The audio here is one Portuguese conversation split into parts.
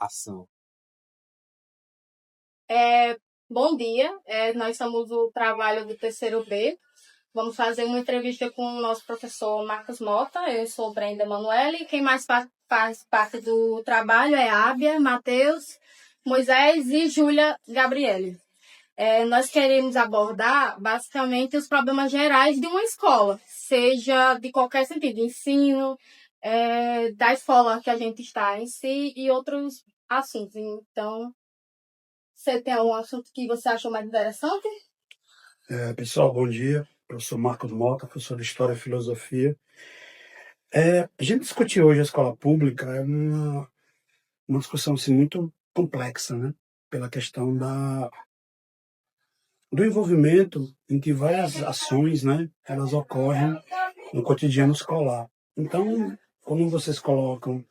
ação. Bom dia, nós somos o trabalho do terceiro B. Vamos fazer uma entrevista com o nosso professor Marcos Mota. Eu sou Brenda Emanuele. Quem mais faz parte do trabalho é Ábia, Matheus, Moisés e Júlia Gabriele. Nós queremos abordar basicamente os problemas gerais de uma escola, seja de qualquer sentido, ensino, da escola que a gente está em si e outros assuntos. Então, você tem algum assunto que você achou mais interessante? Pessoal, bom dia. Eu sou Marcos Mota, professor de História e Filosofia. A gente discutir hoje a escola pública é uma discussão assim, muito complexa, né? Pela questão do envolvimento em que várias ações, né, elas ocorrem no cotidiano escolar. Então, quando vocês colocam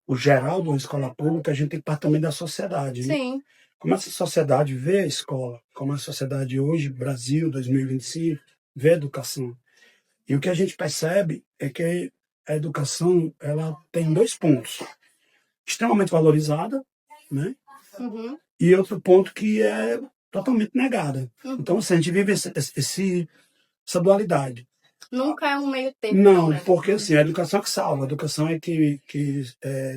o geral de uma escola pública, a gente tem que partir também da sociedade, né? Sim. Como essa sociedade vê a escola, como a sociedade hoje, Brasil, 2025, vê a educação. E o que a gente percebe é que a educação ela tem dois pontos. Extremamente valorizada, né? Uhum. E outro ponto que é totalmente negada. Uhum. Então, assim, a gente vive essa dualidade. Nunca é um meio termo. Não, né? porque assim, a educação é que salva, a educação é que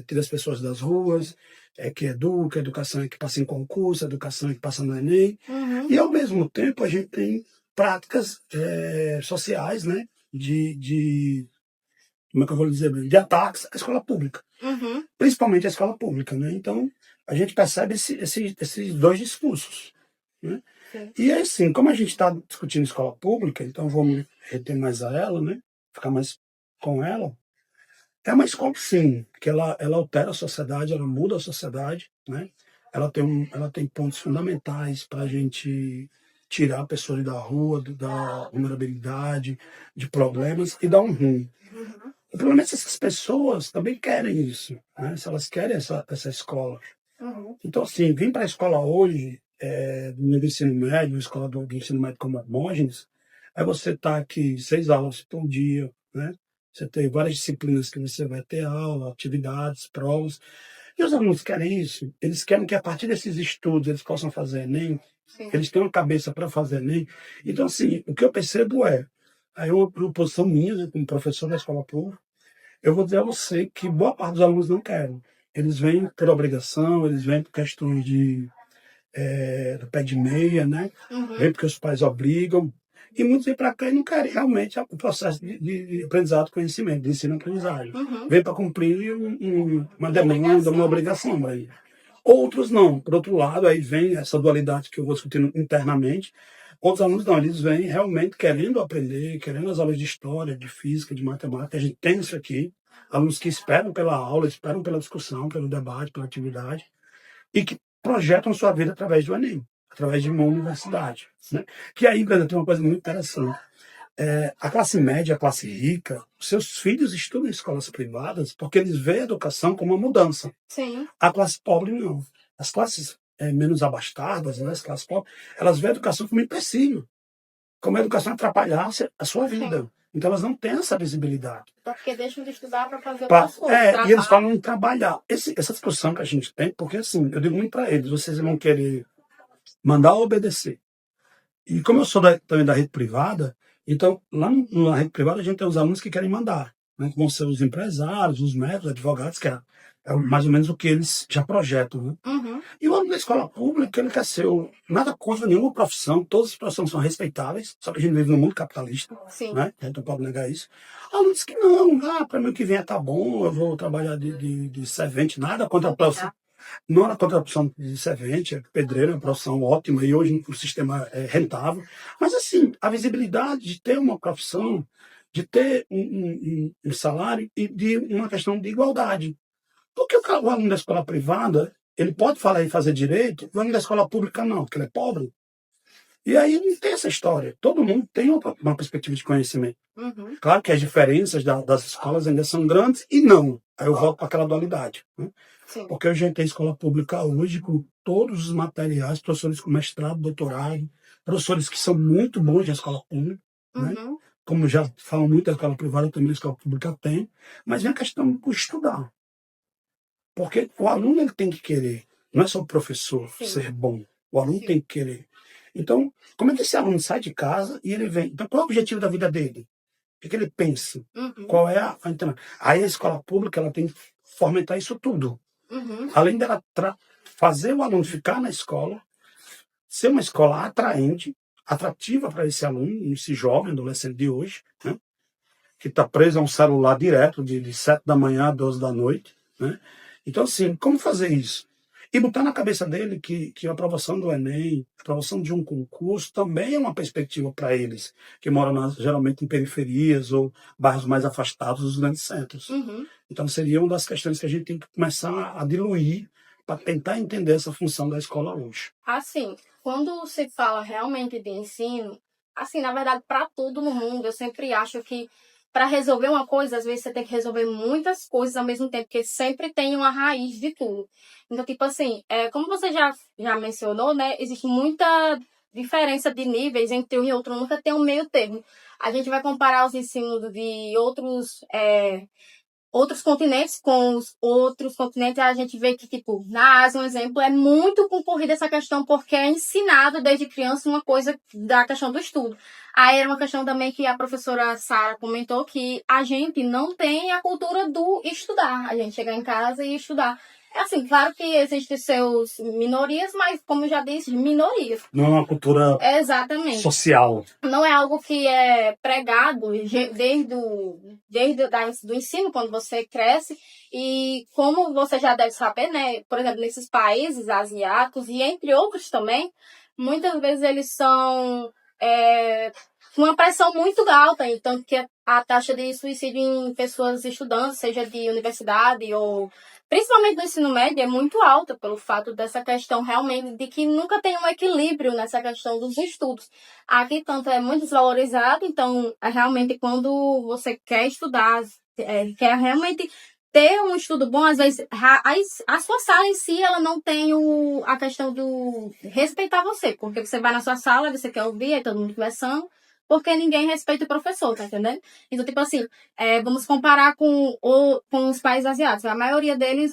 tira as pessoas das ruas, é que educa, a educação é que passa em concurso, a educação é que passa no Enem. Uhum. E ao mesmo tempo a gente tem práticas sociais, né? Como é que eu vou dizer, de ataques à escola pública, Uhum. principalmente à escola pública, né? Então a gente percebe esses dois discursos, né? Sim. E assim, como a gente está discutindo escola pública, então vamos reter mais a ela, né? Ficar mais com ela. É uma escola, sim, que ela altera a sociedade, ela muda a sociedade, né? Ela tem pontos fundamentais para a gente tirar pessoas da rua, da vulnerabilidade, de problemas e dar um rumo. Uhum. O problema é que essas pessoas também querem isso, né? Se elas querem essa escola. Uhum. Então, assim, vir para a escola hoje, no ensino médio, escola do ensino médio como Hermógenes, é você estar aqui 6 aulas por dia, né? Você tem várias disciplinas que você vai ter aula, atividades, provas. E os alunos querem isso. Eles querem que a partir desses estudos eles possam fazer Enem, Sim. que eles tenham cabeça para fazer Enem. Então, assim, o que eu percebo aí uma posição minha, né, como professor da escola pública, eu vou dizer a você que boa parte dos alunos não querem. Eles vêm por obrigação, eles vêm por questões do pé de meia, né? Uhum. Vêm porque os pais obrigam. E muitos vêm para cá e não querem realmente o processo de aprendizado, conhecimento, de ensino e aprendizagem. Uhum. Vêm para cumprir uma demanda, uma obrigação. Aí. Outros não. Por outro lado, aí vem essa dualidade que eu vou discutindo internamente. Outros alunos não, eles vêm realmente querendo aprender, querendo as aulas de história, de física, de matemática. A gente tem isso aqui. Alunos que esperam pela aula, esperam pela discussão, pelo debate, pela atividade, e que projetam sua vida através do Enem, através de uma universidade. Né? Que aí, Brenda, tem uma coisa muito interessante. A classe média, a classe rica, seus filhos estudam em escolas privadas porque eles veem a educação como uma mudança. Sim. A classe pobre não. As classes menos abastadas, né, as classes pobres, elas veem a educação como um empecilho, como a educação atrapalhasse a sua vida. Sim. Então elas não têm essa visibilidade. Porque deixam de estudar para fazer outras coisas. E eles falam em trabalhar. Essa discussão que a gente tem, porque assim, eu digo muito para eles, vocês vão querer mandar ou obedecer. E como eu sou também da rede privada, então lá na rede privada a gente tem os alunos que querem mandar, né, que vão ser os empresários, os médicos, advogados, que é mais ou menos o que eles já projetam. Né? Uhum. E o aluno da escola pública, ele quer ser nada contra nenhuma profissão, todas as profissões são respeitáveis, só que a gente vive num mundo capitalista, Sim. né? A gente não pode negar isso. Alunos que não, para mim o que vem tá bom, eu vou trabalhar de servente, nada contra a profissão. Não era contra a profissão de servente, pedreiro é uma profissão ótima e hoje o sistema é rentável. Mas assim, a visibilidade de ter uma profissão, de ter um salário e de uma questão de igualdade. Porque o aluno da escola privada, ele pode falar em fazer direito, o aluno da escola pública não, porque ele é pobre. E aí não tem essa história. Todo mundo tem uma perspectiva de conhecimento. Uhum. Claro que as diferenças das escolas ainda são grandes e não. Aí eu volto para aquela dualidade. Né? Sim. Porque a gente tem escola pública hoje com todos os materiais, professores com mestrado, doutorado, professores que são muito bons na escola pública. Né? Uhum. Como já falam muito da escola privada, também a escola pública tem. Mas vem a questão de estudar. Porque o aluno ele tem que querer, não é só o professor Sim. ser bom, o aluno Sim. tem que querer. Então, como é que esse aluno sai de casa e ele vem? Então, qual é o objetivo da vida dele? O que ele pensa? Uhum. Qual é a intenção? Aí a escola pública ela tem que fomentar isso tudo. Uhum. Além dela fazer o aluno ficar na escola, ser uma escola atraente, atrativa para esse aluno, esse jovem, adolescente de hoje, né? Que está preso a um celular direto de 7 da manhã a 12 da noite. Né? Então, assim, como fazer isso? E botar na cabeça dele que a aprovação do Enem, a aprovação de um concurso, também é uma perspectiva para eles, que moram geralmente em periferias ou bairros mais afastados dos grandes centros. Uhum. Então, seria uma das questões que a gente tem que começar a diluir para tentar entender essa função da escola hoje. Assim, quando se fala realmente de ensino, assim, na verdade, para tudo no mundo, eu sempre acho que para resolver uma coisa, às vezes você tem que resolver muitas coisas ao mesmo tempo, porque sempre tem uma raiz de tudo. Então, tipo assim, como você já mencionou, né, existe muita diferença de níveis entre um e outro, nunca tem um meio termo. A gente vai comparar os ensinos de outros continentes com os outros continentes, a gente vê que, tipo, na Ásia, um exemplo, é muito concorrida essa questão, porque é ensinado desde criança uma coisa da questão do estudo. Aí era uma questão também que a professora Sara comentou, que a gente não tem a cultura do estudar, a gente chegar em casa e estudar. É assim, claro que existem seus minorias, mas, como eu já disse, minorias. Não é uma cultura Exatamente. social. Não é algo que é pregado do ensino, quando você cresce. E como você já deve saber, né? Por exemplo, nesses países asiáticos e entre outros também, muitas vezes eles são com uma pressão muito alta. Então, que a taxa de suicídio em pessoas estudantes, seja de universidade ou principalmente no ensino médio, é muito alta pelo fato dessa questão realmente de que nunca tem um equilíbrio nessa questão dos estudos. Aqui, tanto é muito desvalorizado, então, realmente, quando você quer estudar, quer realmente ter um estudo bom, às vezes, a sua sala em si, ela não tem a questão do respeitar você, porque você vai na sua sala, você quer ouvir, aí todo mundo conversando, porque ninguém respeita o professor, tá entendendo? Então, tipo assim, vamos comparar com os países asiáticos. A maioria deles,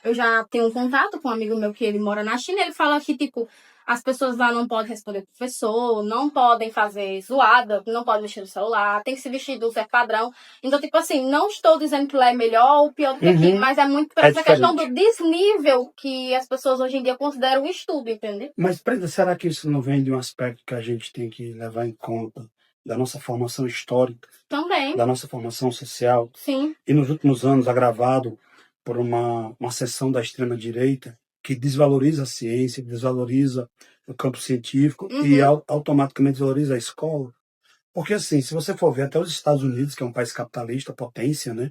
eu já tenho um contato com um amigo meu que ele mora na China, ele fala que, tipo, as pessoas lá não podem responder o professor, não podem fazer zoada, não podem mexer no celular, tem que se vestir do certo padrão. Então, tipo assim, não estou dizendo que lá é melhor ou pior do que aqui, mas é muito por essa questão do desnível que as pessoas hoje em dia consideram o estudo, entendeu? Mas, Brenda, será que isso não vem de um aspecto que a gente tem que levar em conta da nossa formação histórica, Também. da nossa formação social? Sim. E nos últimos anos agravado por uma seção da extrema-direita que desvaloriza a ciência, desvaloriza o campo científico e automaticamente desvaloriza a escola. Porque, assim, se você for ver até os Estados Unidos, que é um país capitalista, potência, né?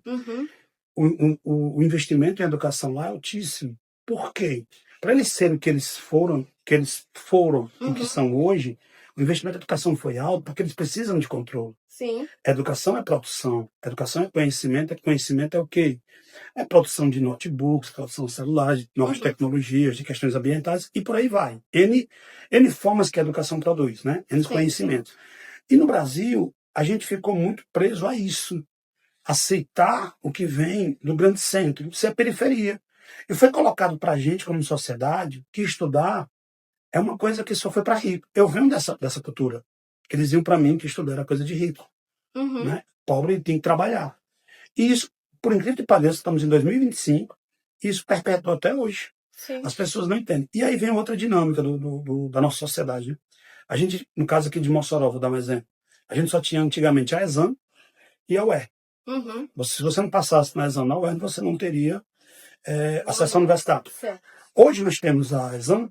O investimento em educação lá é altíssimo. Por quê? Para eles serem o que eles foram e que são hoje, o investimento em educação foi alto porque eles precisam de controle. Sim. Educação é produção, educação é conhecimento é o quê? É produção de notebooks, produção de celulares, de novas tecnologias, de questões ambientais e por aí vai. N formas que a educação produz, né? N conhecimentos. E no Brasil, a gente ficou muito preso a isso. Aceitar o que vem do grande centro, isso é periferia. E foi colocado para a gente, como sociedade, que estudar é uma coisa que só foi para rico. Eu venho dessa cultura. Que eles diziam para mim que estudar era coisa de rico. Né? Pobre tem que trabalhar. E isso, por incrível que pareça, estamos em 2025, e isso perpetua até hoje. Sim. As pessoas não entendem. E aí vem outra dinâmica da nossa sociedade. Né? A gente, no caso aqui de Mossoró, vou dar um exemplo, a gente só tinha antigamente a ESAM e a UER. Se você não passasse na ESAM, na UER, você não teria acesso à universidade. Certo. Hoje nós temos a ESAM,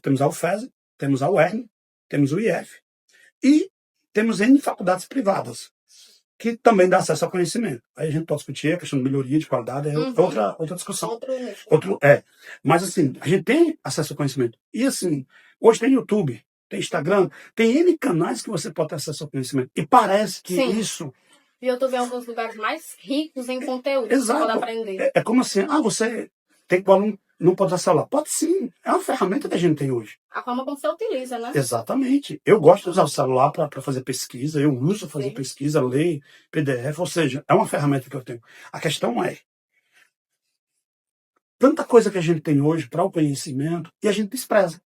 temos a UFES, temos a UERN, temos o IF e temos N faculdades privadas que também dá acesso ao conhecimento. Aí a gente pode discutir a questão de melhoria, de qualidade, é outra discussão. Mas assim, a gente tem acesso ao conhecimento. E assim, hoje tem YouTube, tem Instagram, tem N canais que você pode ter acesso ao conhecimento. E parece que isso... E eu tô vendo alguns lugares mais ricos em conteúdo. Exato. Para aprender. É como assim, você tem que o aluno não pode usar celular. Pode sim, é uma ferramenta que a gente tem hoje. A forma como você utiliza, né? Exatamente. Eu gosto de usar o celular para fazer pesquisa, eu uso fazer pesquisa, ler PDF, ou seja, é uma ferramenta que eu tenho. A questão é, tanta coisa que a gente tem hoje para o conhecimento e a gente despreza.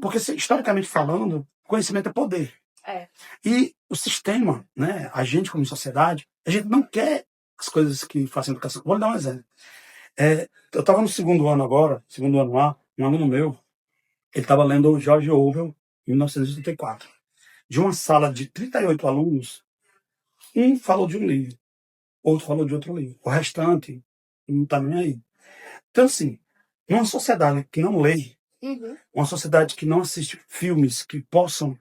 Porque, historicamente falando, conhecimento é poder. É. E o sistema, né, a gente como sociedade, a gente não quer as coisas que fazem educação. Vou lhe dar um exemplo. Eu estava no segundo ano agora, segundo ano A, um aluno meu, ele estava lendo o George Orwell, em 1984. De uma sala de 38 alunos, um falou de um livro, outro falou de outro livro. O restante não está nem aí. Então, assim, numa sociedade que não lê, uma sociedade que não assiste filmes que possam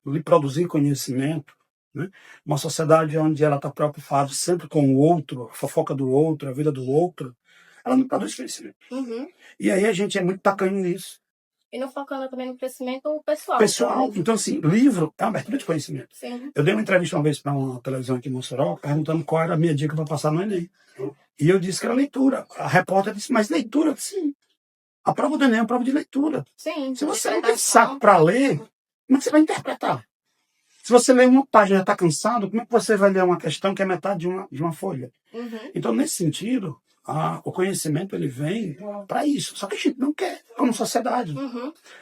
lhe produzir conhecimento, né? Uma sociedade onde ela está preocupada sempre com o outro, a fofoca do outro, a vida do outro, ela não produz conhecimento. E aí a gente é muito tacanho nisso. E não focando também no crescimento pessoal. Pessoal, então assim, livro é uma abertura de conhecimento. Sim. Eu dei uma entrevista uma vez para uma televisão aqui em Mossoró, perguntando qual era a minha dica para passar no Enem. E eu disse que era leitura. A repórter disse, mas leitura? Sim. A prova do Enem é uma prova de leitura. Sim. Se você não tem saco para ler, como é que você vai interpretar? Se você lê uma página e já está cansado, como é que você vai ler uma questão que é metade de uma folha? Então, nesse sentido, o conhecimento ele vem para isso. Só que a gente não quer, como sociedade.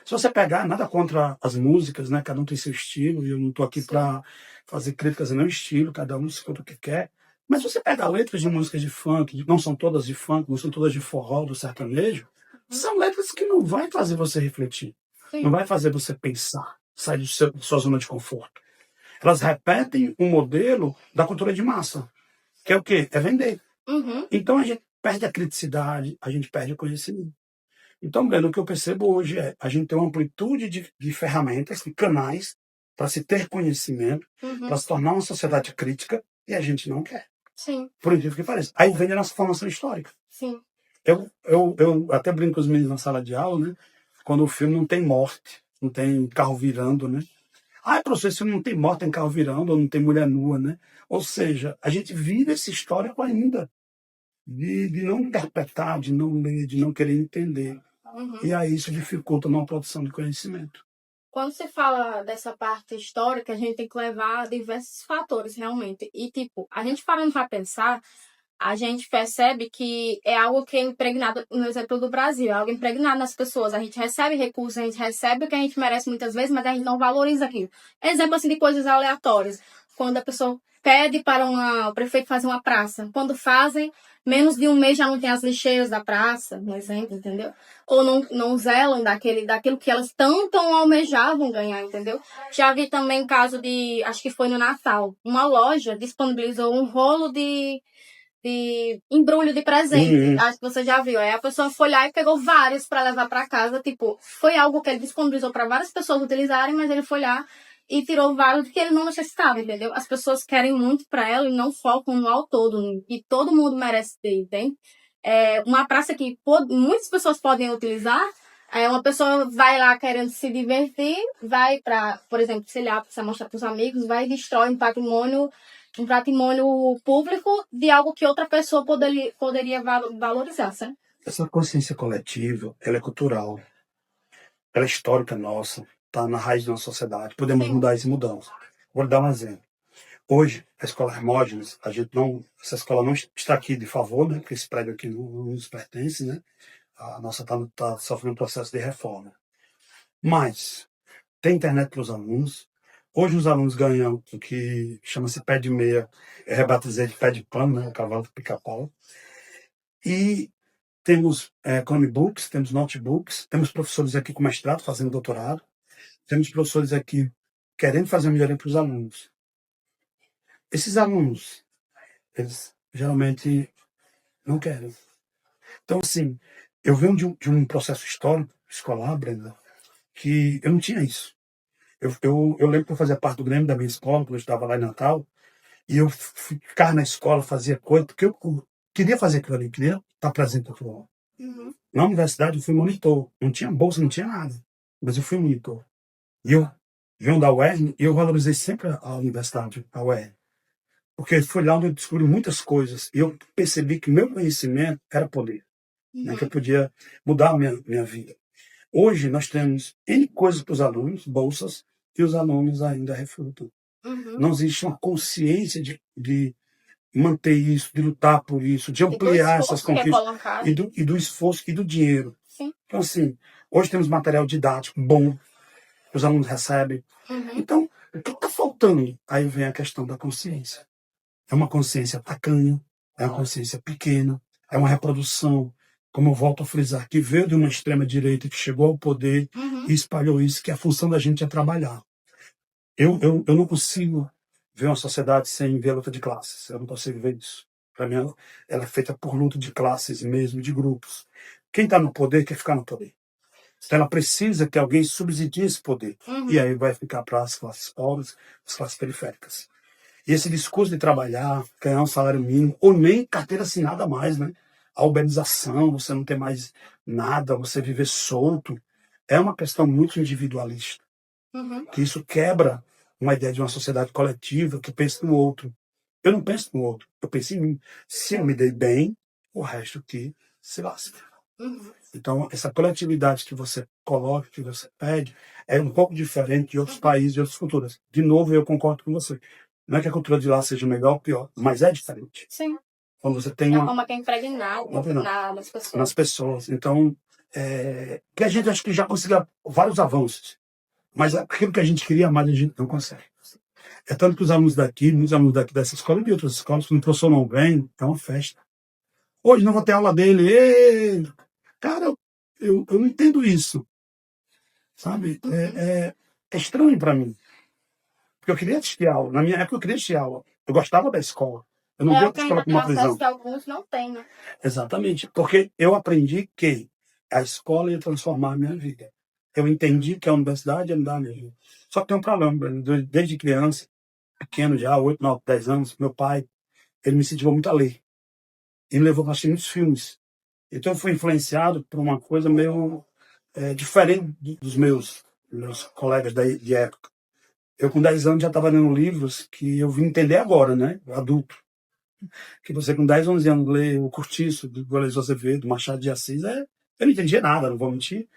Se você pegar, nada contra as músicas, né? Cada um tem seu estilo, e eu não estou aqui para fazer críticas ao meu estilo, cada um escuta o que quer. Mas se você pega letras de músicas de funk, não são todas de funk, não são todas de forró, do sertanejo, são letras que não vai fazer você refletir. Sim. Não vai fazer você pensar, sair da sua zona de conforto. Elas repetem um modelo da cultura de massa, que é o quê? É vender. Então a gente perde a criticidade, a gente perde o conhecimento. Então, Breno, o que eu percebo hoje é a gente tem uma amplitude de ferramentas, de canais, para se ter conhecimento, para se tornar uma sociedade crítica, e a gente não quer. Sim. Por incrível que pareça. Aí vem a nossa formação histórica. Sim. Eu até brinco com os meninos na sala de aula, né? Quando o filme não tem morte, não tem carro virando, né? Professor, esse filme não tem morte, tem carro virando, ou não tem mulher nua, né? Ou seja, a gente vive esse histórico ainda. De não interpretar, de não ler, de não querer entender. E aí isso dificulta uma produção de conhecimento. Quando se fala dessa parte histórica, a gente tem que levar diversos fatores, realmente. E, tipo, a gente parando para pensar, a gente percebe que é algo que é impregnado, no exemplo do Brasil, é algo impregnado nas pessoas. A gente recebe recursos, a gente recebe o que a gente merece muitas vezes, mas a gente não valoriza aquilo. Exemplo, assim, de coisas aleatórias. Quando a pessoa pede para o prefeito fazer uma praça. Quando fazem, menos de um mês já não tem as lixeiras da praça, por exemplo, entendeu? Ou não zelam daquilo que elas tanto almejavam ganhar, entendeu? Já vi também caso de, acho que foi no Natal, uma loja disponibilizou um rolo de embrulho de presente. Acho que você já viu. Aí a pessoa foi lá e pegou vários para levar para casa. Tipo, foi algo que ele disponibilizou para várias pessoas utilizarem, mas ele foi lá e tirou vários que ele não necessitava, entendeu? As pessoas querem muito para ela e não focam no ao todo. E todo mundo merece ter, entende? Uma praça que muitas pessoas podem utilizar. Uma pessoa vai lá querendo se divertir, vai para, por exemplo, sei lá, para mostrar para os amigos, vai e destrói um patrimônio público de algo que outra pessoa poderia valorizar, certo? Essa consciência coletiva, ela é cultural, ela é histórica nossa, está na raiz da nossa sociedade. Podemos mudar isso e mudamos. Vou dar um exemplo. Hoje, a escola Hermógenes, essa escola não está aqui de favor, né? Porque esse prédio aqui não nos pertence, né? A nossa está sofrendo um processo de reforma. Mas tem internet para os alunos. Hoje os alunos ganham o que chama-se pé de meia, eu rebatizei de pé de pano, né? O cavalo do pica-pau. E temos Chromebooks, temos notebooks, temos professores aqui com mestrado fazendo doutorado, temos professores aqui querendo fazer melhoria para os alunos. Esses alunos, eles geralmente não querem. Então, assim, eu venho de um processo histórico, escolar, Brenda, que eu não tinha isso. Eu lembro que eu fazia parte do Grêmio da minha escola, quando eu estava lá em Natal, e eu ficava na escola, fazia coisa, porque eu queria fazer aquilo ali, queria estar presente naquilo. Na universidade eu fui monitor, não tinha bolsa, não tinha nada, mas eu fui monitor. E eu venho da UERN e eu valorizei sempre a universidade, a UERN. Porque foi lá onde eu descobri muitas coisas, e eu percebi que meu conhecimento era poder, né, que eu podia mudar a minha vida. Hoje nós temos N coisas para os alunos, bolsas, e os alunos ainda refutam. Não existe uma consciência de manter isso, de lutar por isso, de E do ampliar essas esforço que é conquistas, colocado. e do esforço e do dinheiro. Sim. Então, assim, hoje temos material didático bom, que os alunos recebem. Uhum. Então, o que está faltando? Aí vem a questão da consciência. É uma consciência tacanha, é uma consciência pequena, é uma reprodução, como eu volto a frisar, que veio de uma extrema-direita que chegou ao poder Uhum. e espalhou isso, que a função da gente é trabalhar. Eu não consigo ver uma sociedade sem ver a luta de classes. Eu não consigo ver isso. Para mim, ela é feita por luta de classes mesmo, de grupos. Quem está no poder quer ficar no poder. Então ela precisa que alguém subsidie esse poder. Uhum. E aí vai ficar para as classes pobres, as classes periféricas. E esse discurso de trabalhar, ganhar um salário mínimo, ou nem carteira assinada mais, né? A uberização, você não ter mais nada, você viver solto, é uma questão muito individualista. Uhum. Que isso quebra uma ideia de uma sociedade coletiva que pensa no outro. Eu não penso no outro, eu penso em mim. Se eu me dei bem, o resto que se lasca. Uhum. Então, essa coletividade que você coloca, que você pede, é um pouco diferente de outros países, de outras culturas. De novo, eu concordo com você. Não é que a cultura de lá seja melhor ou pior, mas é diferente. Sim. Quando você tem É a uma... forma que é impregnada nas pessoas. nas pessoas. Então, que a gente acho que já conseguiu vários avanços. Mas aquilo que a gente queria mais, a gente não consegue. É tanto que os alunos daqui, muitos alunos daqui dessa escola e de outras escolas, quando o professor não vem, é uma festa. Hoje não vou ter aula dele. Ê! Cara, eu não entendo isso. Sabe? É estranho para mim. Porque eu queria assistir aula. Na minha época eu queria assistir aula. Eu gostava da escola. Eu não via É a o que escola ainda como tem uma prisão. acesso que alguns não têm, né? Exatamente. Porque eu aprendi que a escola ia transformar a minha vida. Eu entendi que a universidade ia me dar a minha vida. Só que tem um problema, Breno. Desde criança, pequeno já, 8, 9, 10 anos, meu pai, ele me incentivou muito a ler. Ele me levou para assistir muitos filmes. Então eu fui influenciado por uma coisa meio diferente dos meus colegas de época. Eu com 10 anos já estava lendo livros que eu vim entender agora, né? Adulto. Que você com 10, 11 anos lê O Cortiço, do Guilherme Azevedo, Machado de Assis, eu não entendia nada, não vou mentir.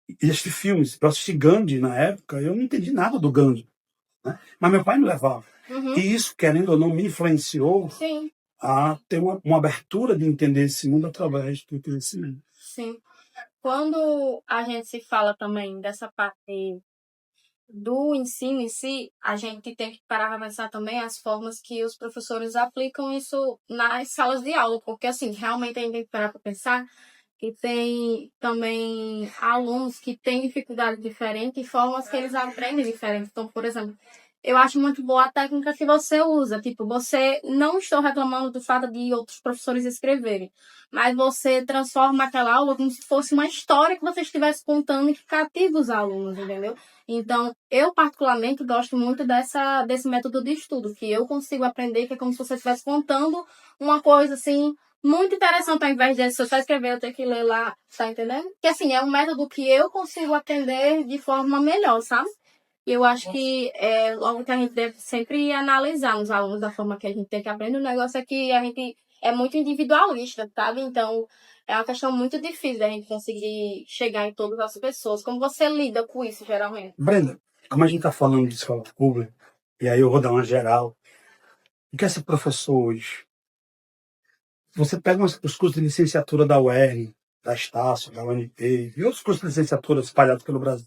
E assistir filmes. Eu assisti Gandhi na época, eu não entendi nada do Gandhi. Né? Mas meu pai me levava. Uhum. E isso, querendo ou não, me influenciou Sim. a ter uma abertura de entender esse mundo através do conhecimento. Sim. Quando a gente se fala também dessa parte do ensino em si, a gente tem que parar para pensar também as formas que os professores aplicam isso nas salas de aula, porque assim, realmente a gente tem que parar para pensar que tem também alunos que têm dificuldade diferente e formas que eles aprendem diferente. Então, por exemplo, eu acho muito boa a técnica que você usa. Tipo, você não estou reclamando do fato de outros professores escreverem, mas você transforma aquela aula como se fosse uma história que você estivesse contando e que cativa os alunos, entendeu? Então, eu particularmente gosto muito desse método de estudo, que eu consigo aprender, que é como se você estivesse contando uma coisa assim muito interessante, ao invés de se eu só escrever, eu ter que ler lá, tá entendendo? Que assim, é um método que eu consigo aprender de forma melhor, sabe? E eu acho que é algo que a gente deve sempre analisar nos alunos da forma que a gente tem que aprender. O negócio é que a gente é muito individualista, sabe? Então, é uma questão muito difícil da gente conseguir chegar em todas as pessoas. Como você lida com isso, geralmente? Brenda, como a gente está falando de escola pública, e aí eu vou dar uma geral, o que é ser professor hoje? Você pega os cursos de licenciatura da UERN, da Estácio, da UNP, e outros cursos de licenciatura espalhados pelo Brasil.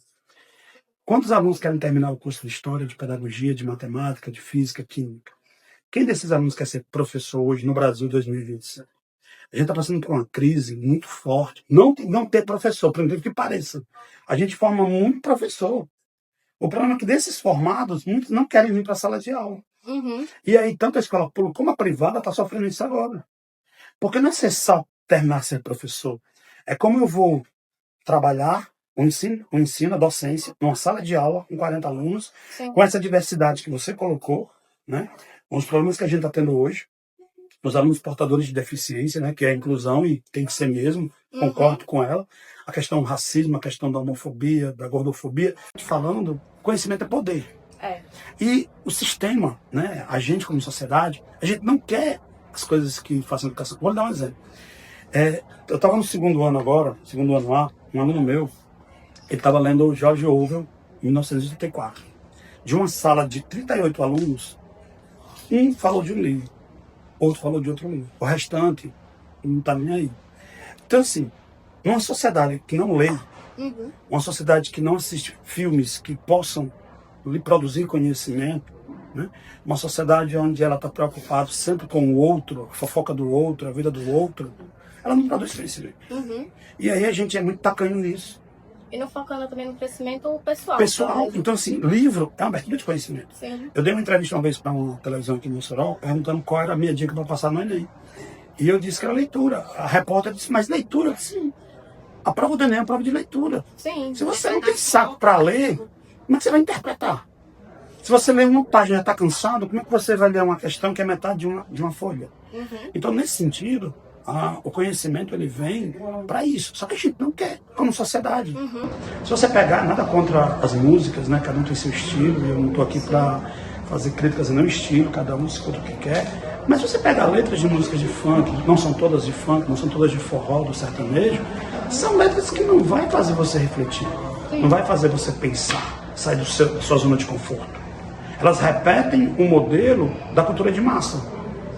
Quantos alunos querem terminar o curso de História, de Pedagogia, de Matemática, de Física, Química? Quem desses alunos quer ser professor hoje no Brasil 2027? A gente está passando por uma crise muito forte. Não ter professor, por incrível que pareça. A gente forma muito professor. O problema é que desses formados, muitos não querem vir para a sala de aula. Uhum. E aí, tanto a escola pública como a privada está sofrendo isso agora. Porque não é só terminar a ser professor. É como eu vou trabalhar o ensino, a docência, numa sala de aula com 40 alunos, Sim. com essa diversidade que você colocou, né? Com os problemas que a gente está tendo hoje, os alunos portadores de deficiência, né? Que é a inclusão e tem que ser mesmo, concordo com ela. A questão do racismo, a questão da homofobia, da gordofobia. Falando, conhecimento é poder. É. E o sistema, né? A gente como sociedade, a gente não quer as coisas que fazem educação. Vou lhe dar um exemplo. Eu estava no segundo ano agora, segundo ano A, um aluno meu, ele estava lendo o George Orwell, em 1984. De uma sala de 38 alunos, um falou de um livro. outro falou de outro livro. O restante não está nem aí. Então, assim, uma sociedade que não lê, uma sociedade que não assiste filmes que possam lhe produzir conhecimento, né? Uma sociedade onde ela está preocupada sempre com o outro, a fofoca do outro, a vida do outro, ela não produz conhecimento. E aí a gente é muito tacanho nisso. E não focando também no crescimento pessoal. Pessoal, então assim, livro é uma abertura de conhecimento. Sim. Eu dei uma entrevista uma vez para uma televisão aqui no Mossoró, perguntando qual era a minha dica para passar no Enem. E eu disse que era leitura. A repórter disse, mas leitura? Sim. A prova do Enem é a prova de leitura. Sim. Se você não tem saco para ler, como é que você vai interpretar? Se você lê uma página e está cansado, como é que você vai ler uma questão que é metade de uma folha? Então, nesse sentido, o conhecimento ele vem para isso. Só que a gente não quer, como sociedade. Se você pegar, nada contra as músicas, né? Cada um tem seu estilo, eu não estou aqui para fazer críticas a nenhum estilo, cada um escuta o que quer. Mas se você pegar letras de músicas de funk, não são todas de funk, não são todas de forró, do sertanejo, são letras que não vai fazer você refletir, não vai fazer você pensar, sair da sua zona de conforto. Elas repetem o modelo da cultura de massa,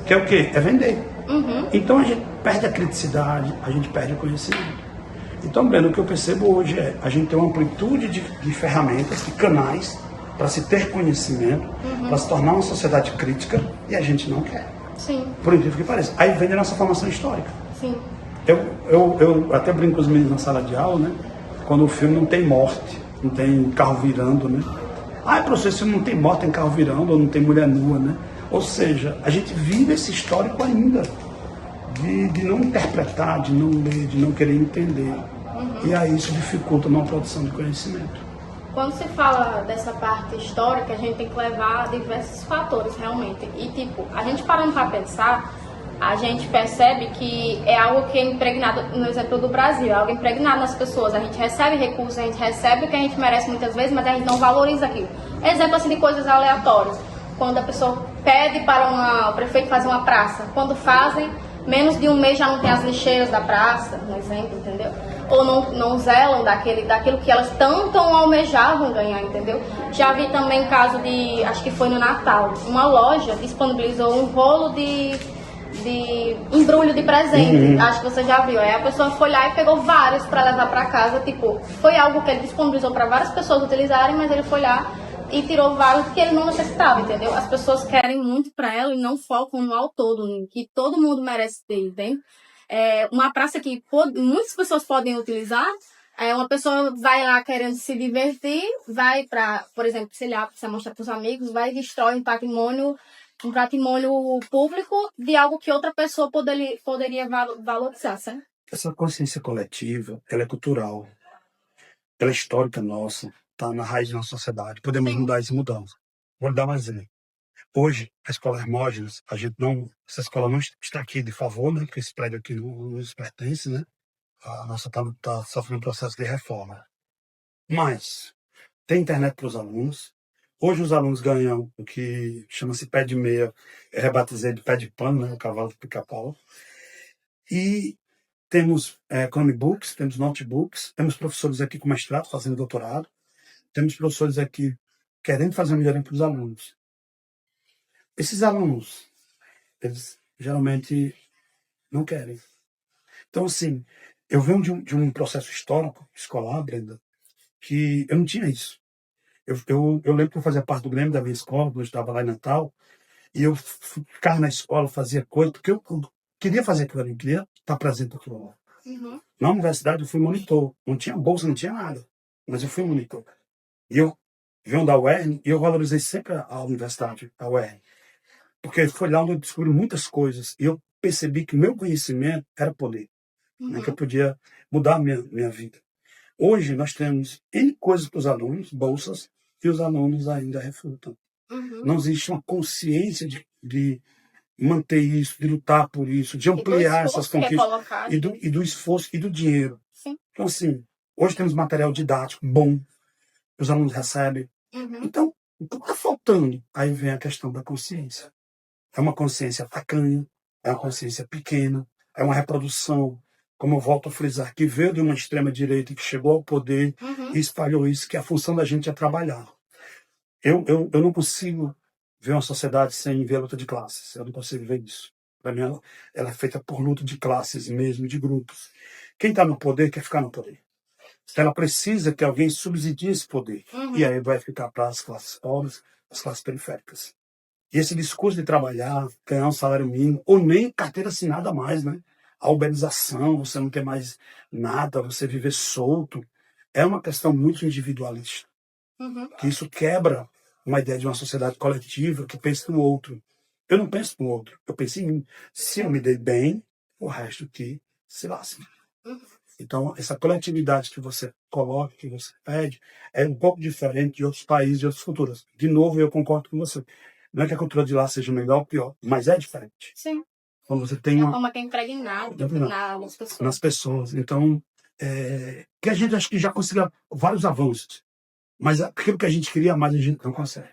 que é o quê? É vender. Então a gente perde a criticidade, a gente perde o conhecimento. Então, Breno, o que eu percebo hoje é a gente tem uma amplitude de ferramentas, de canais, para se ter conhecimento, para se tornar uma sociedade crítica, e a gente não quer. Sim. Por incrível que pareça. Aí vem a nossa formação histórica. Sim. Eu até brinco com os meninos na sala de aula, né? Quando o filme não tem morte, não tem carro virando, né? Ah, professor, esse filme não tem morte, tem carro virando, ou não tem mulher nua, né? Ou seja, a gente vive esse histórico ainda, de não interpretar, de não ler, de não querer entender. E aí isso dificulta uma produção de conhecimento. Quando se fala dessa parte histórica, a gente tem que levar diversos fatores, realmente. E, tipo, a gente parando para pensar, a gente percebe que é algo que é impregnado, no exemplo do Brasil, é algo impregnado nas pessoas. A gente recebe recursos, a gente recebe o que a gente merece muitas vezes, mas a gente não valoriza aquilo. Exemplo, assim, de coisas aleatórias. Quando a pessoa pede para o prefeito fazer uma praça. Quando fazem, menos de um mês já não tem as lixeiras da praça, um exemplo, entendeu? Ou não zelam daquilo que elas tanto almejavam ganhar, entendeu? Já vi também caso de, acho que foi no Natal, uma loja disponibilizou um rolo de embrulho de presente, acho que você já viu. Aí a pessoa foi lá e pegou vários para levar para casa, tipo, foi algo que ele disponibilizou para várias pessoas utilizarem, mas ele foi lá e tirou vários que ele não necessitava, entendeu? As pessoas querem muito para ela e não focam no ao todo, que todo mundo merece ter, entende? Uma praça que muitas pessoas podem utilizar, uma pessoa vai lá querendo se divertir, vai para, por exemplo, sei lá, precisa mostrar para os amigos, vai e destrói um patrimônio público de algo que outra pessoa poderia valorizar, certo? Essa consciência coletiva, ela é cultural, ela é histórica nossa, está na raiz da nossa sociedade. Podemos mudar isso mudando. Vou lhe dar um exemplo. Hoje, a escola Hermógenes, essa escola não está aqui de favor, né? Porque esse prédio aqui não nos pertence, né? A nossa está sofrendo um processo de reforma. Mas tem internet para os alunos. Hoje os alunos ganham o que chama-se pé de meia, eu rebatizei de pé de pano, né? O cavalo do pica-pau. E temos Chromebooks, temos notebooks, temos professores aqui com mestrado, fazendo doutorado, temos professores aqui querendo fazer um melhoria para os alunos. Esses alunos, eles geralmente não querem. Então, assim, eu venho de um processo histórico, escolar, Brenda, que eu não tinha isso. Eu lembro que eu fazia parte do Grêmio da minha escola, quando eu estava lá em Natal, e eu ficava na escola, fazia coisa, porque eu queria fazer aquilo ali, eu queria estar presente naquilo lá. Na universidade eu fui monitor, não tinha bolsa, não tinha nada, mas eu fui monitor. E eu venho da UERN, e eu valorizei sempre a universidade, a UERN. Porque foi lá onde eu descobri muitas coisas. E eu percebi que o meu conhecimento era poder. Né, que eu podia mudar a minha vida. Hoje nós temos N coisas para os alunos, bolsas, e os alunos ainda refutam. Não existe uma consciência de manter isso, de lutar por isso, de ampliar essas conquistas. E do esforço e do dinheiro. Sim. Então, assim, hoje temos material didático bom, que os alunos recebem. Então, o que está faltando? Aí vem a questão da consciência. É uma consciência tacanha, é uma consciência pequena, é uma reprodução, como eu volto a frisar, que veio de uma extrema-direita que chegou ao poder e espalhou isso, que a função da gente é trabalhar. Eu não consigo ver uma sociedade sem ver a luta de classes, eu não consigo ver isso. Para mim, ela é feita por luta de classes mesmo, de grupos. Quem está no poder quer ficar no poder. Ela precisa que alguém subsidie esse poder. E aí vai ficar para as classes pobres, as classes periféricas. E esse discurso de trabalhar, ganhar um salário mínimo, ou nem carteira assinada mais, né? A uberização, você não ter mais nada, você viver solto, é uma questão muito individualista. Que isso quebra uma ideia de uma sociedade coletiva que pensa no outro. Eu não penso no outro, eu penso em mim. Se eu me dei bem, o resto que se lasque. Então, essa coletividade que você coloca, que você pede, é um pouco diferente de outros países, de outras culturas. De novo, eu concordo com você. Não é que a cultura de lá seja melhor ou pior, mas é diferente. Sim. Quando você tem É a uma... forma que é impregnada nas pessoas. nas pessoas. Então, que a gente acho que já conseguiu vários avanços. Mas aquilo que a gente queria mais, a gente não consegue.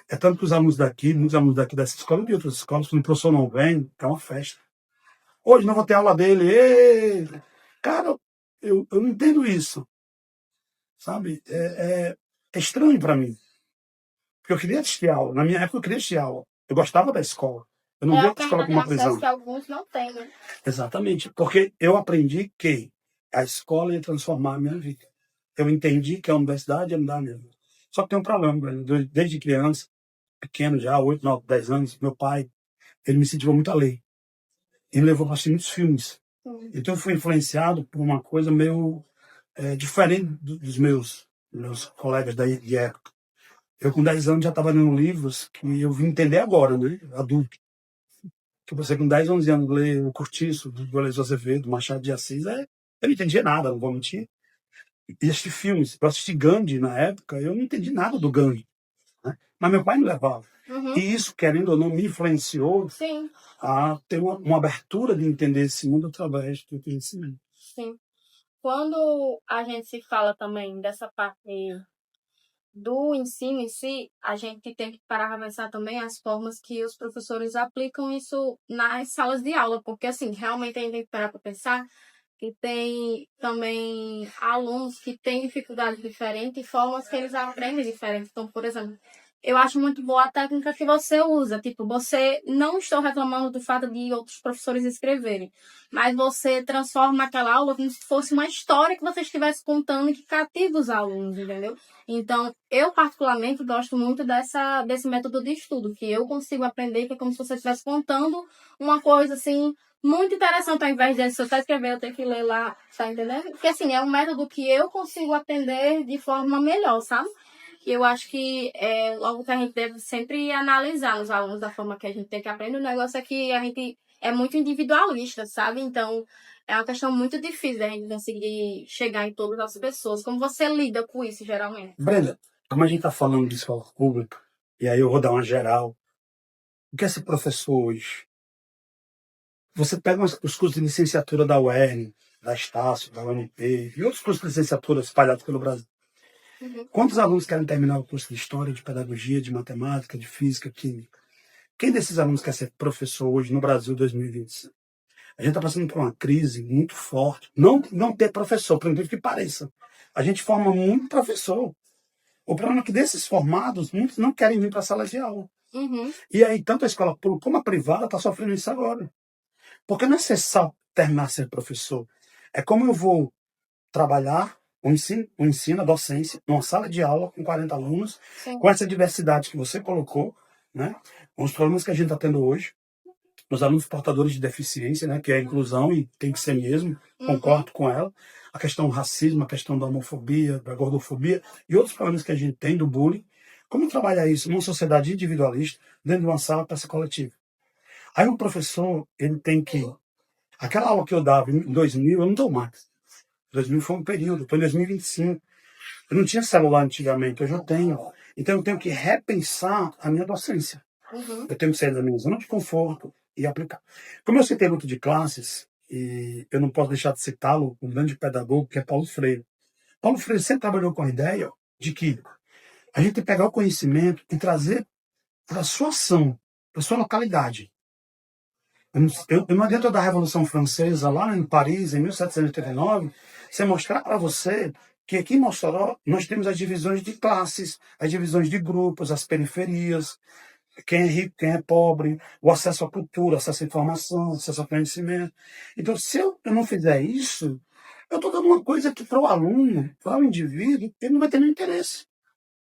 É tanto que os alunos daqui, muitos alunos daqui dessa escola e de outras escolas, quando o professor não vem, é uma festa. Hoje não vou ter aula dele. Ê! Cara, eu não entendo isso. Sabe? É estranho para mim. Porque eu queria assistir aula. Na minha época eu queria assistir aula. Eu gostava da escola. Eu não via a escola como uma prisão. Que alguns não têm, né? Exatamente. Porque eu aprendi que a escola ia transformar a minha vida. Eu entendi que a universidade ia me dar mesmo. Só que tem um problema, velho. Desde criança, pequeno já, 8, 9, 10 anos, meu pai, ele me incentivou muito a ler. Ele me levou para assistir muitos filmes. Então eu fui influenciado por uma coisa meio diferente dos meus colegas de época. Eu com 10 anos já estava lendo livros que eu vim entender agora, né? Adulto. Que você com 10, 11 anos lê o Cortiço, do Dolores Azevedo, Machado de Assis, eu não entendia nada, não vou mentir. E assistir filmes, eu assisti Gandhi na época, eu não entendi nada do Gandhi. Né? Mas meu pai me levava. E isso, querendo ou não, me influenciou a ter uma abertura de entender esse mundo através do conhecimento. Sim. Quando a gente se fala também dessa parte do ensino em si, a gente tem que parar para pensar também as formas que os professores aplicam isso nas salas de aula, porque assim, realmente a gente tem que parar para pensar que tem também alunos que têm dificuldades diferentes e formas que eles aprendem diferentes. Então, por exemplo, eu acho muito boa a técnica que você usa. Tipo, você não estou reclamando do fato de outros professores escreverem, mas você transforma aquela aula como se fosse uma história que você estivesse contando e que cativa os alunos, entendeu? Então, eu particularmente gosto muito desse método de estudo, que eu consigo aprender, que é como se você estivesse contando uma coisa assim muito interessante, ao invés de se eu estar escrevendo, eu tenho que ler lá, tá entendendo? Porque assim, é um método que eu consigo aprender de forma melhor, sabe? E eu acho que é algo que a gente deve sempre analisar nos alunos da forma que a gente tem que aprender. O negócio é que a gente é muito individualista, sabe? Então, é uma questão muito difícil da gente conseguir chegar em todas as pessoas. Como você lida com isso, geralmente? Brenda, como a gente está falando de escola pública, e aí eu vou dar uma geral, o que é ser professor hoje? Você pega os cursos de licenciatura da UERN, da Estácio, da UNP, e outros cursos de licenciatura espalhados pelo Brasil. Quantos alunos querem terminar o curso de História, de Pedagogia, de Matemática, de Física, Química? Quem desses alunos quer ser professor hoje no Brasil 2025? A gente está passando por uma crise muito forte. Não ter professor, por incrível que pareça. A gente forma muito professor. O problema é que desses formados, muitos não querem vir para a sala de aula. E aí, tanto a escola pública como a privada está sofrendo isso agora. Porque não é só terminar a ser professor. É como eu vou trabalhar o ensino, a docência, numa sala de aula com 40 alunos, com essa diversidade que você colocou, né? Com os problemas que a gente está tendo hoje, os alunos portadores de deficiência, né? Que é a inclusão e tem que ser mesmo, concordo com ela. A questão do racismo, a questão da homofobia, da gordofobia e outros problemas que a gente tem do bullying. Como trabalhar isso numa sociedade individualista, dentro de uma sala para ser coletiva? Aí o professor, ele tem que... Aquela aula que eu dava em 2000, eu não dou mais. 2000 foi um período, foi em 2025. Eu não tinha celular antigamente, hoje eu tenho. Então eu tenho que repensar a minha docência. Eu tenho que sair da minha zona de conforto e aplicar. Como eu citei luta de classes, e eu não posso deixar de citá-lo, um grande pedagogo, que é Paulo Freire. Paulo Freire sempre trabalhou com a ideia de que a gente tem que pegar o conhecimento e trazer para a sua ação, para a sua localidade. Eu não adianta da Revolução Francesa, lá em Paris, em 1789, você mostrar para você que aqui em Mossoró nós temos as divisões de classes, as divisões de grupos, as periferias. quem é rico, quem é pobre, o acesso à cultura, acesso à informação, acesso ao conhecimento. Então, se eu não fizer isso, eu estou dando uma coisa que para o aluno, para o indivíduo, ele não vai ter nenhum interesse.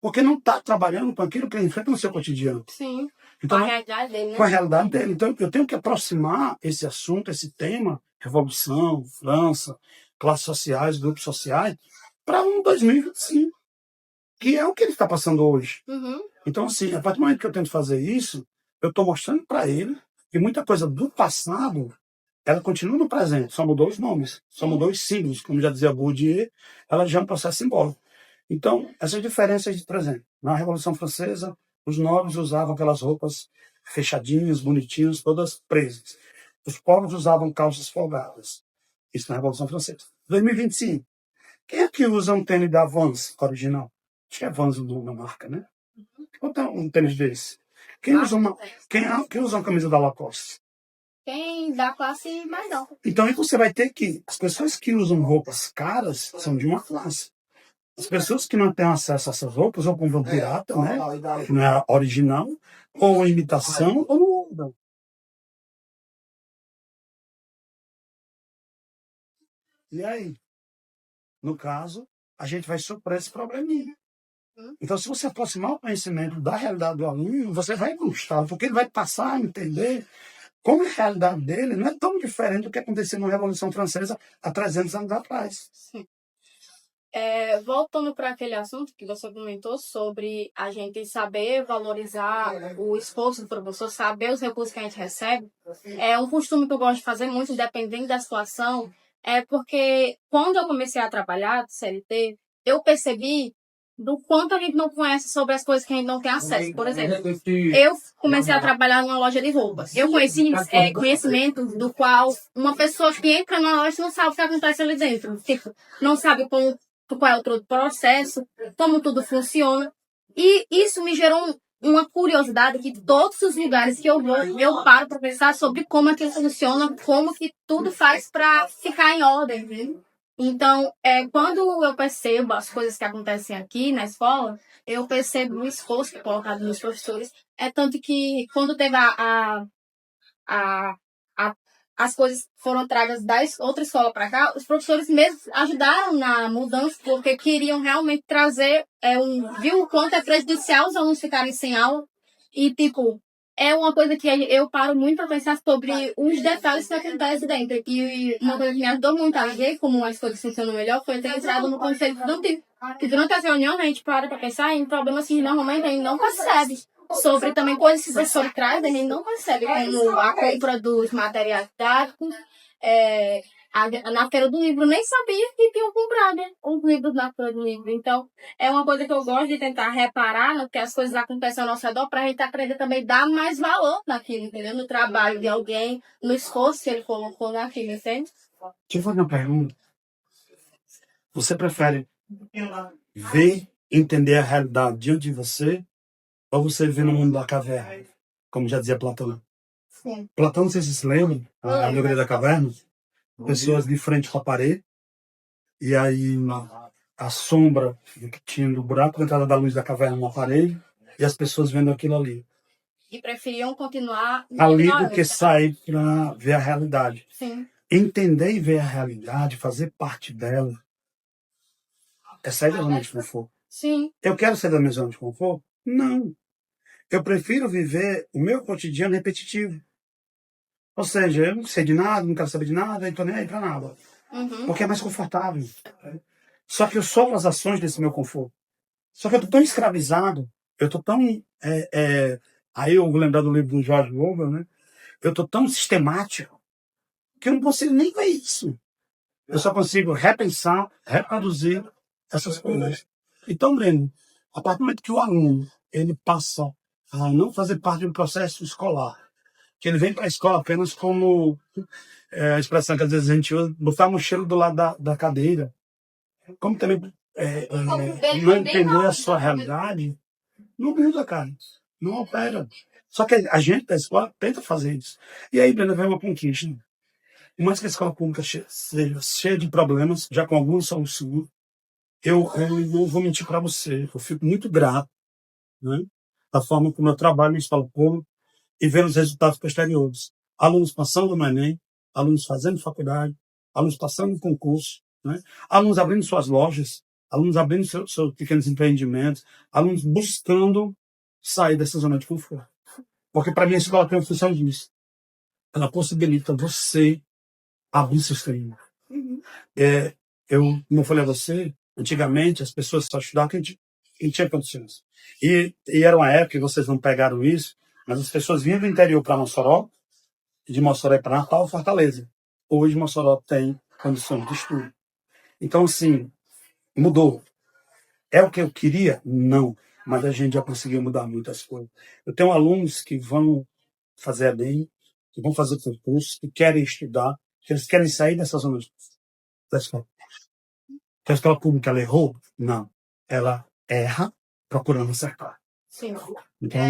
Porque não está trabalhando com aquilo que ele enfrenta no seu cotidiano. Sim. Então, Com a realidade dele, com a né? realidade dele. Então, eu tenho que aproximar esse assunto, esse tema, Revolução, França, classes sociais, grupos sociais, para um 2025, que é o que ele está passando hoje. Uhum. Então, assim, a partir do momento que eu tento fazer isso, eu estou mostrando para ele que muita coisa do passado, ela continua no presente, só mudou os nomes, só mudou os signos, como já dizia Bourdieu, ela já é um processo simbólico. Então, essas diferenças de presente. Na Revolução Francesa, os nobres usavam aquelas roupas fechadinhas, bonitinhas, todas presas. Os pobres usavam calças folgadas. Isso na Revolução Francesa. 2025. Quem é que usa um tênis da Vans original? Acho que é Vans o nome da marca, né? Quanto é um tênis desse? Quem usa quem usa uma camisa da Lacoste? Quem da classe mais alta. Então aí você vai ter que as pessoas que usam roupas caras são de uma classe. As pessoas que não têm acesso a essas roupas ou compram pirata, né? Que não é original, ou imitação, ou não usam. E aí? No caso, a gente vai suprir esse probleminha. Então, se você aproximar o conhecimento da realidade do aluno, você vai gostar, porque ele vai passar a entender como a realidade dele não é tão diferente do que aconteceu na Revolução Francesa há 300 anos atrás. Sim. Voltando para aquele assunto que você comentou sobre a gente saber valorizar o esforço do professor, saber os recursos que a gente recebe, é um costume que eu gosto de fazer muito, dependendo da situação, porque quando eu comecei a trabalhar de CLT, eu percebi do quanto a gente não conhece sobre as coisas que a gente não tem acesso. Por exemplo, eu comecei a trabalhar numa loja de roupas. Eu conheci conhecimento do qual uma pessoa que entra na loja não sabe o que acontece ali dentro. Tipo, não sabe qual é o todo processo, como tudo funciona. E isso me gerou uma curiosidade que todos os lugares que eu vou, eu paro para pensar sobre como aquilo funciona, como que tudo faz para ficar em ordem, né? Então, quando eu percebo as coisas que acontecem aqui na escola, eu percebo o esforço que é colocado nos professores. É tanto que quando teve a- as coisas foram tragas da outra escola para cá, os professores mesmos ajudaram na mudança, porque queriam realmente trazer, viu o quanto é prejudicial os alunos ficarem sem aula. E, tipo, é uma coisa que eu paro muito para pensar sobre os detalhes que acontecem dentro. E uma coisa que me ajudou muito a ver como as coisas funcionam melhor foi ter entrado no conselho estudantil. Que durante as reuniões a gente para para pensar em problemas que normalmente a gente não percebe. Sobre também coisas que o professor traz, a gente não percebe, como a compra dos materiais didáticos. Na Feira do Livro nem sabia que tinham comprado, né, os livros na Feira do Livro. Então, é uma coisa que eu gosto de tentar reparar no que as coisas acontecem ao nosso redor, para a gente aprender também a dar mais valor naquilo, entendeu? No trabalho de alguém, no esforço que ele colocou naquilo, entende? Deixa eu fazer uma pergunta. Você prefere ver, entender a realidade diante de você, ou você viver no mundo da caverna? Como já dizia Platão. Sim. Platão, não sei se vocês se lembram, a alegoria da caverna, pessoas de frente com a parede, e aí a sombra que tinha no buraco da entrada da luz da caverna na parede, e as pessoas vendo aquilo ali. E preferiam continuar Ali do que sair para ver a realidade. Sim. Entender e ver a realidade, fazer parte dela, é sair da zona de conforto. Sim. Eu quero sair da minha zona de conforto? Não. Eu prefiro viver o meu cotidiano repetitivo. Ou seja, eu não sei de nada, não quero saber de nada, não estou nem aí para nada. Uhum. Porque é mais confortável. Só que eu sofro as ações desse meu conforto. Só que eu estou tão escravizado, eu estou tão... aí eu vou lembrar do livro do George Orwell, né? Eu estou tão sistemático que eu não consigo nem ver isso. Eu só consigo repensar, reproduzir essas coisas. Então, Breno, a partir do momento que o aluno ele passa a não fazer parte do processo escolar, que ele vem para a escola apenas como a expressão que às vezes a gente usa, botar a mochila do lado da cadeira, como também não entender a sua realidade, não muda, cara. Não opera. Só que a gente da escola tenta fazer isso. E aí, Breno, vem uma conquista. Por mais que a escola pública seja cheia de problemas, já com algumas soluções, eu não vou mentir para você, eu fico muito grato, né? da forma como eu trabalho em escola pública e vendo os resultados posteriores. Alunos passando no Enem, alunos fazendo faculdade, alunos passando em concurso, né? Alunos abrindo suas lojas, alunos abrindo seus pequenos empreendimentos, alunos buscando sair dessa zona de conforto. Porque para mim a escola tem uma função disso. Ela possibilita você abrir seus caminhos. Como eu falei a você, antigamente as pessoas só estudavam quem tinha condições. E era uma época que vocês não pegaram isso, mas as pessoas vinham do interior para Mossoró, e de Mossoró para Natal, Fortaleza. Hoje Mossoró tem condições de estudo. Então, assim, mudou. É o que eu queria? Não. Mas a gente já conseguiu mudar muitas coisas. Eu tenho alunos que vão fazer Enem, que vão fazer concurso, que querem estudar, que eles querem sair dessa zona da escola. Que a escola pública ela errou? Não. Ela erra procurando acertar. Sim. Então,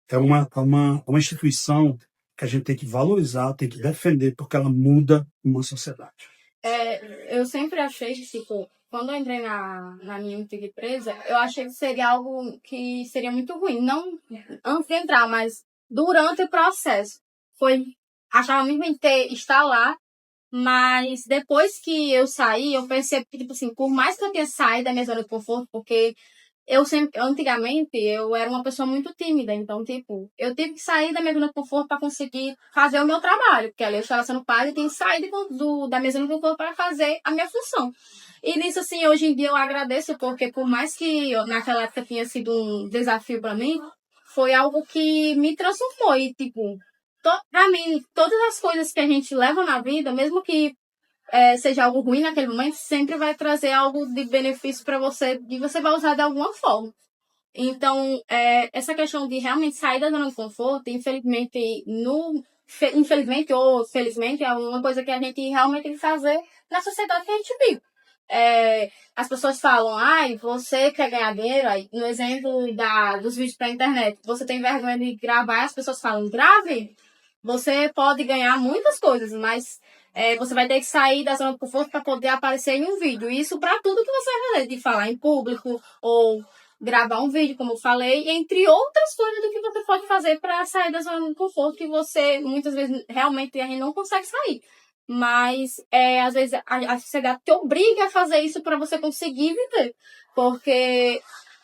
é uma instituição que a gente tem que valorizar, tem que defender, porque ela muda uma sociedade. Eu sempre achei que, tipo, quando eu entrei na minha antiga empresa, eu achei que seria algo que seria muito ruim. Não antes de entrar, mas durante o processo. Achava muito ruim estar lá, mas depois que eu saí, eu percebi que, tipo assim, por mais que eu tenha saído da minha zona de conforto, porque antigamente, eu era uma pessoa muito tímida, então, tipo, eu tive que sair da minha zona de conforto para conseguir fazer o meu trabalho, porque ali eu estava sendo padre e tenho que sair da minha zona de conforto para fazer a minha função. E nisso, assim, hoje em dia eu agradeço, porque por mais que naquela época tinha sido um desafio para mim, foi algo que me transformou e, tipo, pra mim, todas as coisas que a gente leva na vida, mesmo que seja algo ruim naquele momento, sempre vai trazer algo de benefício para você e você vai usar de alguma forma. Então, essa questão de realmente sair da zona de conforto, infelizmente ou felizmente, é uma coisa que a gente realmente tem que fazer na sociedade que a gente vive. As pessoas falam, você quer ganhar dinheiro, aí, no exemplo dos vídeos para a internet, você tem vergonha de gravar, as pessoas falam, grave, você pode ganhar muitas coisas, mas você vai ter que sair da zona de conforto para poder aparecer em um vídeo. Isso para tudo que você vai fazer, de falar em público ou gravar um vídeo, como eu falei, entre outras coisas do que você pode fazer para sair da zona de conforto que você, muitas vezes, realmente a gente não consegue sair. Mas, às vezes, a sociedade te obriga a fazer isso para você conseguir viver. Porque,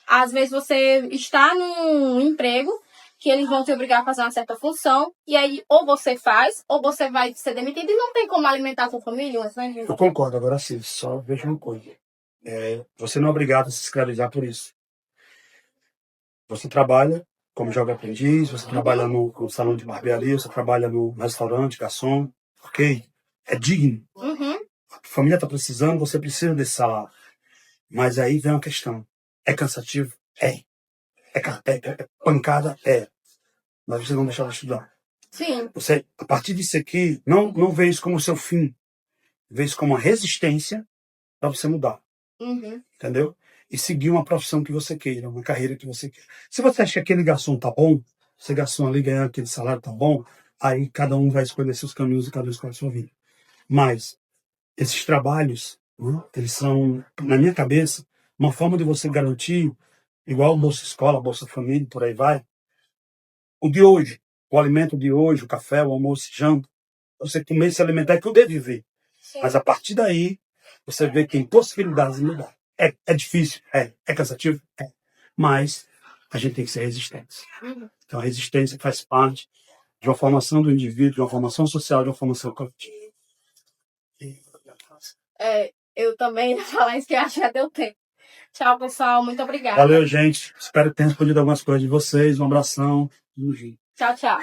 às vezes, você está num emprego que eles vão te obrigar a fazer uma certa função, e aí ou você faz, ou você vai ser demitido e não tem como alimentar a sua família, né? Eu concordo, agora sim, só veja uma coisa. Você não é obrigado a se escravizar por isso. Você trabalha como jovem aprendiz, você trabalha no salão de barbearia, você trabalha no restaurante, garçom, ok? É digno. Uhum. A família está precisando, você precisa desse salário. Mas aí vem uma questão. É cansativo? É pancada? É. Mas você não deixa ela estudar. Sim. Você, a partir disso aqui, não vê isso como seu fim. Vê isso como uma resistência para você mudar. Uhum. Entendeu? E seguir uma profissão que você queira, uma carreira que você queira. Se você acha que aquele garçom tá bom, esse garçom ali ganhar aquele salário tá bom, aí cada um vai escolher seus caminhos e cada um escolhe a sua vida. Mas esses trabalhos, né, eles são, na minha cabeça, uma forma de você garantir, igual Bolsa Escola, Bolsa Família, por aí vai, o de hoje, o alimento de hoje, o café, o almoço, o janta, você comer e se alimentar é que eu devo viver. Sim. Mas a partir daí, você vê que tem possibilidades de mudar. É difícil, é cansativo, mas a gente tem que ser resistente. Uhum. Então a resistência faz parte de uma formação do indivíduo, de uma formação social, de uma formação coletiva. Eu também ia falar isso que eu acho que já deu tempo. Tchau, pessoal. Muito obrigada. Valeu, gente. Espero que tenha respondido algumas coisas de vocês. Um abração. Tchau, tchau.